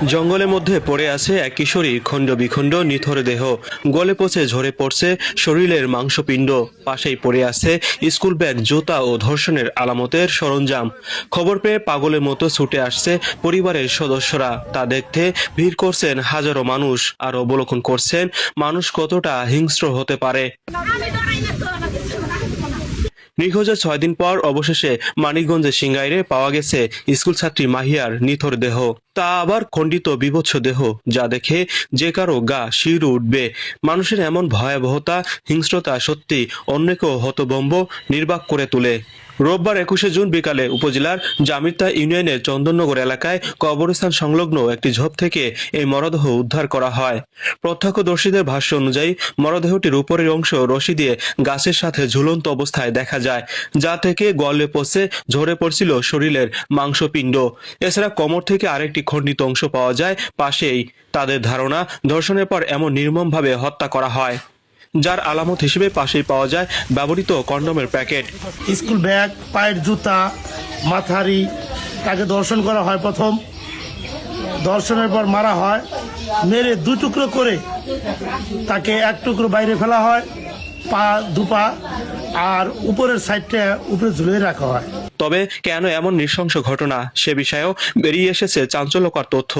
জঙ্গলের মধ্যে পড়ে আছে এক কিশোরীর খণ্ড বিখণ্ড নিথর দেহ। গলে পচে ঝরে পড়ছে শরীরের মাংসপিণ্ড। পাশেই পড়ে আছে স্কুল ব্যাগ, জুতা ও ধর্ষণের আলামতের সরঞ্জাম। খবর পেয়ে পাগলের মতো ছুটে আসছে পরিবারের সদস্যরা। তা দেখতে ভিড় করছেন হাজারো মানুষ, আর অবলোকন করছেন মানুষ কতটা হিংস্র হতে পারে। নিখোঁজের 6 দিন পর অবশেষে মানিকগঞ্জের সিংগাইরে পাওয়া গেছে স্কুল ছাত্রী মাহিয়ার নিথর দেহ। তা আবার খণ্ডিত বিভৎস দেহ, যা দেখে যে কারো গা শিউরে উঠবে। মানুষের এমন ভয়াবহতা, হিংস্রতা সত্যি অন্যকেও হতভম্ব, নির্বাক করে তোলে। রোববার 21শে জুন বিকালে উপজেলার জামিরতা ইউনিয়নের চন্দননগর এলাকায় কবরস্থান সংলগ্ন একটি ঝোপ থেকে এই মরদেহ উদ্ধার করা হয়। প্রত্যক্ষদর্শীদের ভাষ্য অনুযায়ী মরদেহটির উপরের অংশ রশি দিয়ে গাছের সাথে ঝুলন্ত অবস্থায় দেখা যায়, যা থেকে গলে পচে ঝরে পড়ছিল শরীরের মাংসপিণ্ড। এছাড়া কোমর থেকে আরেকটি খণ্ডিত অংশ পাওয়া যায় পাশেই। তাদের ধারণা, ধর্ষণের পর এমন নির্মমভাবে হত্যা করা হয়, যার আলামত হিসেবে পাশেই পাওয়া যায় ব্যবহৃত কন্ডমের প্যাকেট। স্কুল ব্যাগ, পায়ের জুতা, মাথারি, তাকে ধর্ষণ করা হয়। প্রথম ধর্ষণের পর মারা হয়, মেরে 2 টুকরো করে তাকে 1 টুকরো বাইরে ফেলা হয়, পা দুপা আর উপরের সাইডটা উপরে ঝুলিয়ে রাখা হয়। তবে কেন এমন নৃশংস ঘটনা, সে বিষয়েও বেরিয়ে এসেছে চাঞ্চল্যকর তথ্য।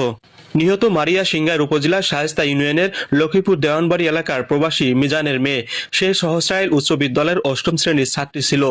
নিহত মারিয়া সিংগাইর উপজেলার শায়েস্তা ইউনিয়নের লক্ষ্মীপুর দেওয়ানবাড়ি এলাকার প্রবাসী মিজানের মেয়ে। সে সহস্রাইল উচ্চ বিদ্যালয়ের 8ম শ্রেণীর ছাত্রী ছিল।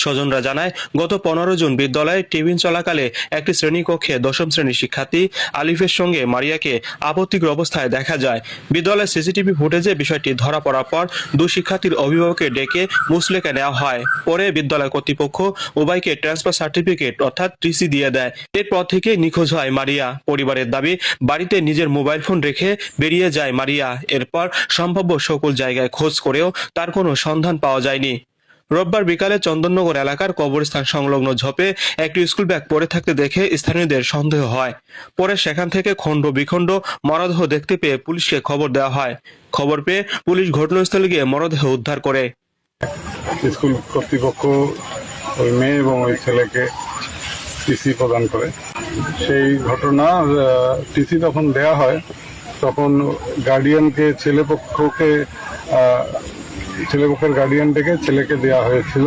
স্বজনরা জানায়, গত 15 জুন বিদ্যালয়ে টিফিন চলাকালে একটি শ্রেণীকক্ষে 10ম শ্রেণীর শিক্ষার্থী আলিফের সঙ্গে মারিয়াকে আপত্তিকর অবস্থায় দেখা যায়। বিদ্যালয়ের সিসিটিভি ফুটেজে বিষয়টি ধরা পড়ার পর 2 শিক্ষার্থীর অভিভাবককে ডেকে মুচলেকা নেওয়া হয়। পরে বিদ্যালয় কর্তৃপক্ষ উভয়কে ট্রান্সফার সার্টিফিকেট অর্থাৎ টিসি দিয়ে দেয়। এরপর থেকে নিখোঁজ হয় মারিয়া। পরিবারের দাবি, বাড়িতে নিজের মোবাইল ফোন রেখে বেরিয়ে যায় মারিয়া। এরপর সম্ভাব্য সকল জায়গায় খোঁজ করেও তার কোনো সন্ধান পাওয়া যায়নি। রোববার বিকালে চন্দননগর এলাকার কবরস্থান সংলগ্ন ঝোপে একটি স্কুল ব্যাগ পড়ে থাকতে দেখে স্থানীয়দের সন্দেহ হয়। পরে সেখান থেকে খণ্ড বিখণ্ড মরদেহ দেখতে পেয়ে পুলিশকে খবর দেওয়া হয়। খবর পেয়ে পুলিশ ঘটনাস্থলে গিয়ে মরদেহ উদ্ধার করে। স্কুল কর্তৃপক্ষ ওই মেয়ে এবং ওই ছেলেকে টিসি প্রদান করে। সেই ঘটনা টিসি যখন দেয়া হয় তখন গার্ডিয়ানকে ছেলেপক্ষের গার্ডিয়ান ডেকে ছেলেকে দেয়া হয়েছিল।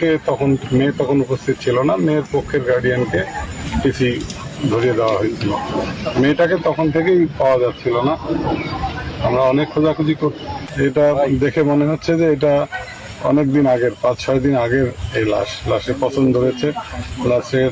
মেয়ে তখন উপস্থিত ছিল না। মেয়ের পক্ষের গার্ডিয়ানকে টিসি ধরিয়ে দেওয়া হয়েছিল। মেয়েটাকে তখন থেকেই পাওয়া যাচ্ছিল না। আমরা অনেক খোঁজাখুঁজি করছি। এটা দেখে মনে হচ্ছে যে এটা অনেক দিন আগের, 5-6 দিন আগের এই লাশের পছন্দ হয়েছে। লাশের